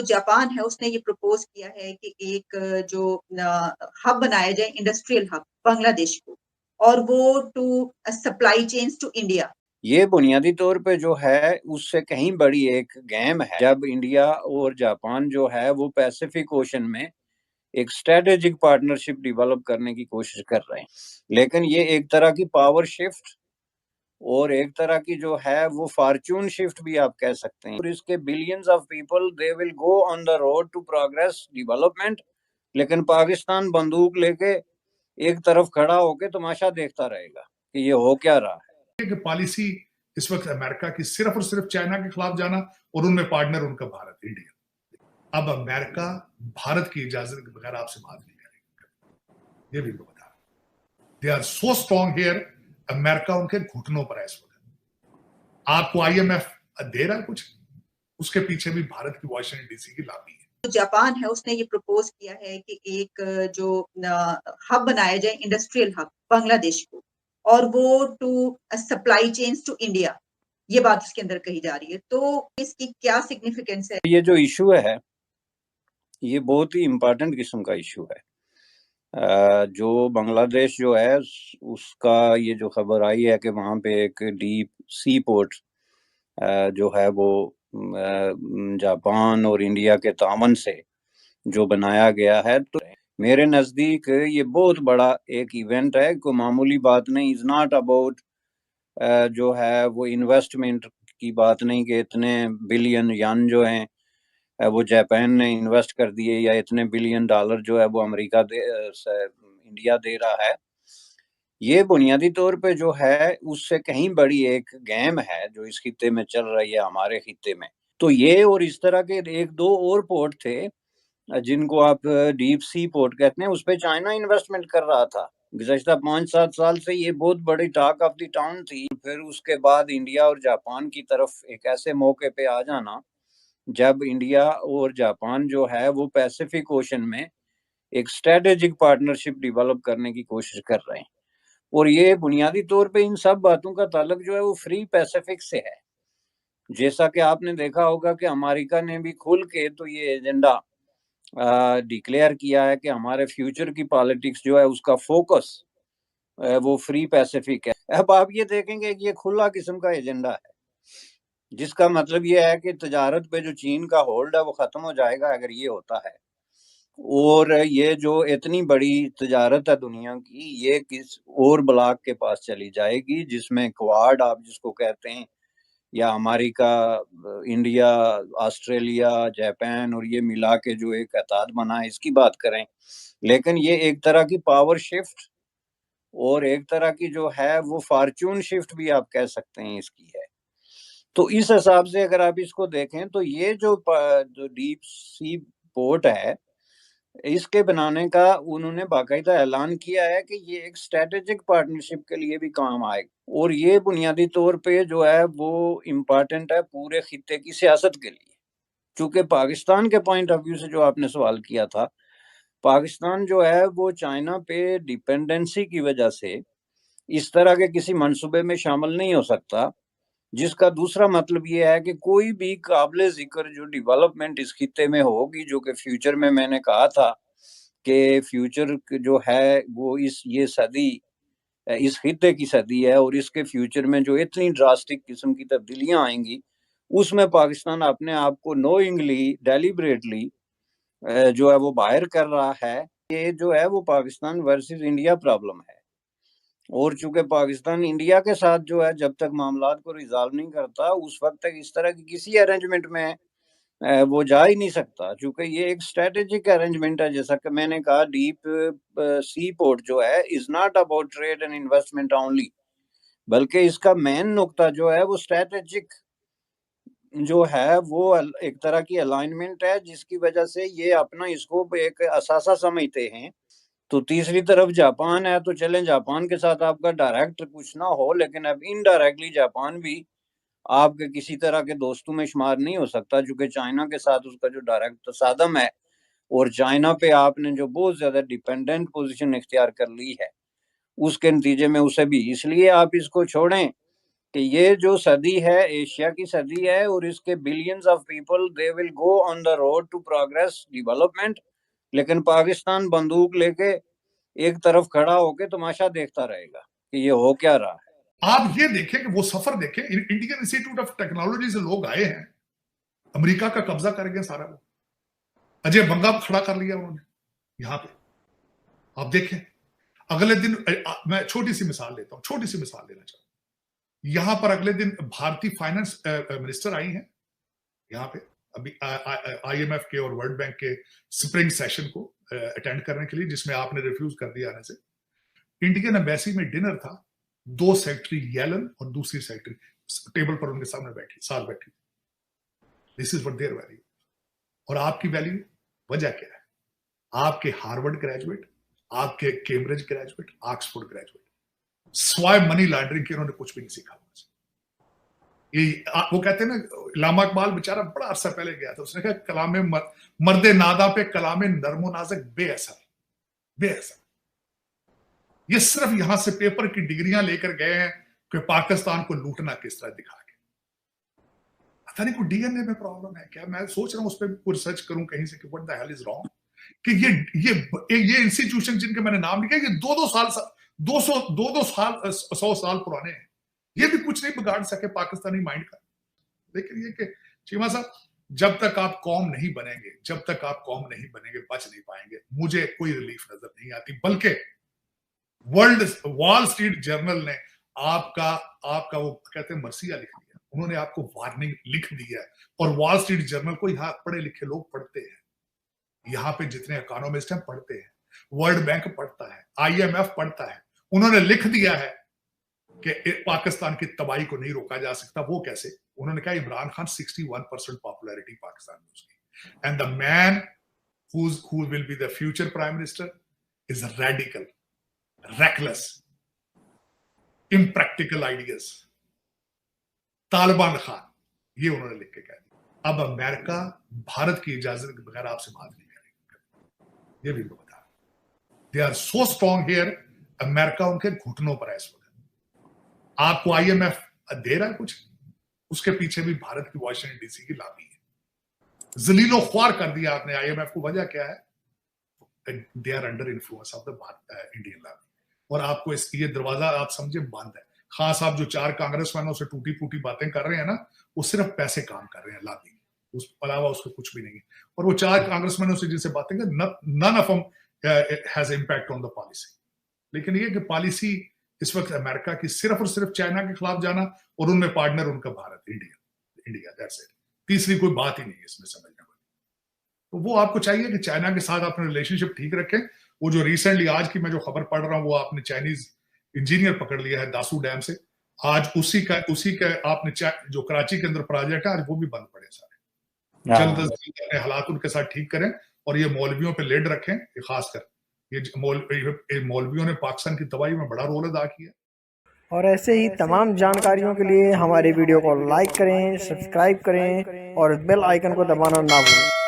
जो जापान है उसने ये प्रपोज किया है कि एक जो हब बनाया जाए, इंडस्ट्रियल हब बांग्लादेश को, और वो two supply chains to India. ये बुनियादी तौर पे जो है उससे कहीं बड़ी एक गेम है। जब इंडिया और जापान जो है वो पैसिफिक ओशन में एक स्ट्रेटेजिक पार्टनरशिप डेवलप करने की कोशिश कर रहे हैं, लेकिन ये एक तरह की पावर शिफ्ट और एक तरह की जो है वो फॉर्च्यून शिफ्ट भी आप कह सकते हैं। और इसके billions of people they will go on the road to progress development, लेकिन पाकिस्तान बंदूक लेके एक तरफ खड़ा होके तमाशा देखता रहेगा कि ये हो क्या रहा है। कि पॉलिसी इस वक्त अमेरिका की सिर्फ और सिर्फ चाइना के खिलाफ जाना और उनमें पार्टनर उनका भारत, इंडिया। अब अमेरिका भारत की इजाजत के बगैर आपसे बात नहीं करेगा, ये भी मैं बता रहा हूं। They are so strong here, America उनके घुटनों पर है इस वक्त। आपको IMF दे रहा है कुछ, उसके पीछे भी भारत की वाशिंगटन DC की लॉबी है। जो जापान है उसने ये प्रपोज किया है कि एक जो हब बनाया जाए, इंडस्ट्रियल हब बांग्लादेश को, और वो two supply chains to India, ये बात उसके अंदर कही जा रही है। तो इसकी क्या सिग्निफिकेंस है? ये जो इशू है ये बहुत ही इम्पोर्टेंट किस्म का इशू है। जो बांग्लादेश जो है उसका ये जो खबर आई है कि वहाँ पे एक डीप सी पोर्ट जो है वो जापान और इंडिया के तामन से जो बनाया गया है, तो मेरे नज़दीक ये बहुत बड़ा एक इवेंट है, कोई मामूली बात नहीं। इज़ नॉट अबाउट जो है वो इन्वेस्टमेंट की बात नहीं कि इतने बिलियन यान जो हैं वो जापान ने इन्वेस्ट कर दिए या इतने बिलियन डॉलर जो है वो अमेरिका इंडिया दे रहा है। ये बुनियादी तौर पे जो है उससे कहीं बड़ी एक गेम है जो इस खित्ते में चल रही है, हमारे खित्ते में। तो ये और इस तरह के एक दो और पोर्ट थे जिनको आप डीप सी पोर्ट कहते हैं, उस पे चाइना इन्वेस्टमेंट कर रहा था। गुज़श्ता 5-7 साल से ये बहुत बड़ी टॉक ऑफ द टाउन थी। फिर उसके बाद इंडिया और जापान की तरफ एक ऐसे मौके पे आ जाना जब इंडिया और जापान जो है वो पैसिफिक ओशन में एक स्ट्रेटेजिक पार्टनरशिप डेवलप करने की कोशिश कर रहे हैं। और ये बुनियादी तौर पे इन सब बातों का ताल्लुक जो है वो फ्री पैसिफिक से है। जैसा कि आपने देखा होगा कि अमेरिका ने भी खुल के तो ये एजेंडा डिक्लेयर किया है कि हमारे फ्यूचर की पॉलिटिक्स जो है उसका फोकस वो फ्री पैसिफिक है। अब आप ये देखेंगे कि ये खुला किस्म का एजेंडा है, जिसका मतलब ये है कि तजारत पे जो चीन का होल्ड है वो ख़त्म हो जाएगा अगर ये होता है। और ये जो इतनी बड़ी तजारत है दुनिया की, ये किस और ब्लॉक के पास चली जाएगी जिसमें क्वाड आप जिसको कहते हैं, या अमेरिका, इंडिया, ऑस्ट्रेलिया, जापान और ये मिला के जो एक एतहाद बना है, इसकी बात करें। लेकिन ये एक तरह की पावर शिफ्ट और एक तरह की जो है वो फॉर्च्यून शिफ्ट भी आप कह सकते हैं इसकी है। तो इस हिसाब से अगर आप इसको देखें तो ये जो डीप सी पोर्ट है, इसके बनाने का उन्होंने बाकायदा ऐलान किया है कि ये एक स्ट्रेटेजिक पार्टनरशिप के लिए भी काम आएगा। और ये बुनियादी तौर पे जो है वो इम्पोर्टेंट है पूरे खित्ते की सियासत के लिए। चूंकि पाकिस्तान के पॉइंट ऑफ व्यू से जो आपने सवाल किया था, पाकिस्तान जो है वो चाइना पे डिपेंडेंसी की वजह से इस तरह के किसी मंसूबे में शामिल नहीं हो सकता, जिसका दूसरा मतलब ये है कि कोई भी काबिल जिक्र जो डेवलपमेंट इस खित्ते में होगी, जो कि फ्यूचर में मैंने कहा था कि फ्यूचर जो है वो ये सदी इस खित्ते की सदी है, और इसके फ्यूचर में जो इतनी ड्रास्टिक किस्म की तब्दीलियां आएंगी उसमें पाकिस्तान अपने आप को नोइंगली डेलिबरेटली जो है वो बाहर कर रहा है। ये जो है वो पाकिस्तान वर्सेस इंडिया प्रॉब्लम है। और चूंकि पाकिस्तान इंडिया के साथ जो है जब तक मामलात को रिजॉल्व नहीं करता उस वक्त तक इस तरह की किसी अरेंजमेंट में वो जा ही नहीं सकता, क्योंकि ये एक स्ट्रेटेजिक अरेंजमेंट है। जैसा कि मैंने कहा, डीप सी पोर्ट जो है is not about trade and investment only, बल्कि इसका मेन नुक्ता जो है वो स्ट्रेटेजिक जो है वो एक तरह की अलाइनमेंट है, जिसकी वजह से ये अपना इसको एक असासा समझते हैं। तो तीसरी तरफ जापान है, तो चलें जापान के साथ आपका डायरेक्ट कुछ ना हो, लेकिन अब इनडायरेक्टली जापान भी आपके किसी तरह के दोस्तों में शुमार नहीं हो सकता, क्योंकि चाइना के साथ उसका जो डायरेक्ट तसादम है और चाइना पे आपने जो बहुत ज्यादा डिपेंडेंट पोजीशन इख्तियार कर ली है, उसके नतीजे में उसे भी, इसलिए आप इसको छोड़ें کہ یہ جو صدی ہے ایشیا کی صدی ہے اور اس کے billions of people they will go on the road to progress development, لیکن پاکستان بندوق لے کے ایک طرف کھڑا ہو کے تماشا دیکھتا رہے گا کہ یہ ہو کیا رہا ہے۔ آپ یہ دیکھیں کہ وہ سفر دیکھیں، انڈین انسٹیٹیوٹ آف ٹیکنالوجی سے لوگ آئے ہیں، امریکہ کا قبضہ کر گئے سارا، وہ اجے بنگا کھڑا کر لیا انہوں نے یہاں پہ۔ آپ دیکھیں اگلے دن، میں چھوٹی سی مثال لیتا ہوں، چھوٹی سی مثال لینا چاہتا ہوں، یہاں پر اگلے دن بھارتی فائنانس منسٹر آئی ہیں یہاں پہ ابھی آئی ایم ایف کے اور ورلڈ بینک کے سپرنگ سیشن کو اٹینڈ کرنے کے لیے، جس میں آپ نے ریفیوز کر دیا آنے سے۔ انڈین ایمبیسی میں ڈنر تھا، 2 سیکٹری یلن اور دوسری سیکٹری ٹیبل پر ان کے سامنے بیٹھی، ساتھ بیٹھی۔ دس از واٹ دیئر ویلیو۔ اور آپ کی ویلیو وجہ کیا ہے؟ آپ کے ہارورڈ گریجویٹ، آپ کے کیمبرج گریجویٹ، آکسفورڈ گریجویٹ، سوائے منی لانڈرنگ کے انہوں نے کچھ بھی نہیں سیکھا۔ وہ کہتے ہیں نا، علامہ اقبال بیچارہ بڑا عرصہ پہلے گیا تھا، اس نے کہا کلام مرد نادا پہ کلام نرم و نازک بے اثر، بے اثر۔ یہ صرف یہاں سے پیپر کی ڈگریاں لے کر گئے ہیں کہ پاکستان کو لوٹنا کس طرح دکھا کے۔ پتہ نہیں کوئی ڈی این اے میں پرابلم ہے کیا؟ میں سوچ رہا ہوں اس پہ کوئی ریسرچ کروں کہیں سے کہ what the hell is wrong، کہ یہ انسٹیٹیوشن جن کے میں نے نام لکھا یہ 100 سال پرانے ہیں، یہ بھی کچھ نہیں بگاڑ سکے پاکستانی مائنڈ کا۔ لیکن یہ کہ چیمہ صاحب، جب تک آپ قوم نہیں بنیں گے، جب تک آپ قوم نہیں بنیں گے، بچ نہیں پائیں گے۔ مجھے کوئی ریلیف نظر نہیں آتی، بلکہ وال اسٹریٹ جرنل نے آپ کا وہ کہتے ہیں مرثیہ لکھ دیا، انہوں نے آپ کو وارننگ لکھ دی ہے۔ اور وال اسٹریٹ جرنل کو یہاں پڑھے لکھے لوگ پڑھتے ہیں، یہاں پہ جتنے اکانومسٹ ہیں پڑھتے ہیں، ورلڈ بینک پڑھتا ہے، آئی ایم ایف پڑھتا ہے۔ انہوں نے لکھ دیا ہے کہ پاکستان کی تباہی کو نہیں روکا جا سکتا۔ وہ کیسے؟ انہوں نے کہا عمران خان 61% پاپولیرٹی پاکستان میں اس کی، and the man who will be the future prime minister is a radical, reckless, impractical ideas. Taliban Khan, یہ انہوں نے لکھ کے کہہ دیا۔ اب امریکہ بھارت کی اجازت کے بغیر آپ سے بات نہیں کرے گا، یہ بھی میں بتا رہا ہوں۔ They are so strong here، امریکہ ان کے گھٹنوں پر ہے اس وقت۔ آپ کو آئی ایم ایف دے رہا ہے کچھ، اس کے پیچھے بھی بھارت کی واشنگٹن ڈی سی کی لابی ہے۔ ذلیل و خوار کر دیا آپ نے آئی ایم ایف کو۔ وجہ کیا ہے؟ They are under influence of the Indian lobby. اور آپ کو یہ دروازہ آپ سمجھے بند ہے۔ خان صاحب جو 4 کانگریس مینوں سے ٹوٹی پوٹی باتیں کر رہے ہیں نا، وہ صرف پیسے کام کر رہے ہیں لابی، اس علاوہ اس کو کچھ بھی نہیں ہے۔ اور وہ 4 کانگریس مینوں سے جن سے باتیں کر، none of them has impact on the policy۔ لیکن یہ کہ پالیسی اس وقت امریکہ کی صرف اور صرف چائنا کے خلاف جانا، اور ان میں پارٹنر ان کا بھارت، انڈیا، that's it۔ تیسری کوئی بات ہی نہیں ہے اس میں سمجھنے والی۔ تو وہ آپ کو چاہیے کہ چائنا کے ساتھ اپنے ریلیشن شپ ٹھیک رکھیں۔ وہ جو ریسنٹلی آج کی میں جو خبر پڑھ رہا ہوں، وہ آپ نے چائنیز انجینئر پکڑ لیا ہے داسو ڈیم سے، آج اسی کا آپ نے جو کراچی کے اندر پروجیکٹ ہے، آج وہ بھی بند پڑے سارے۔ جلد از جلد اپنے حالات ان کے ساتھ ٹھیک کریں، اور یہ مولویوں پہ لیڈ رکھیں، خاص کر یہ مولویوں نے پاکستان کی تباہی میں بڑا رول ادا کیا۔ اور ایسے ہی تمام جانکاریوں کے لیے ہماری ویڈیو کو لائک کریں، سبسکرائب کریں اور بیل آئیکن کو دبانا نہ بھولیں۔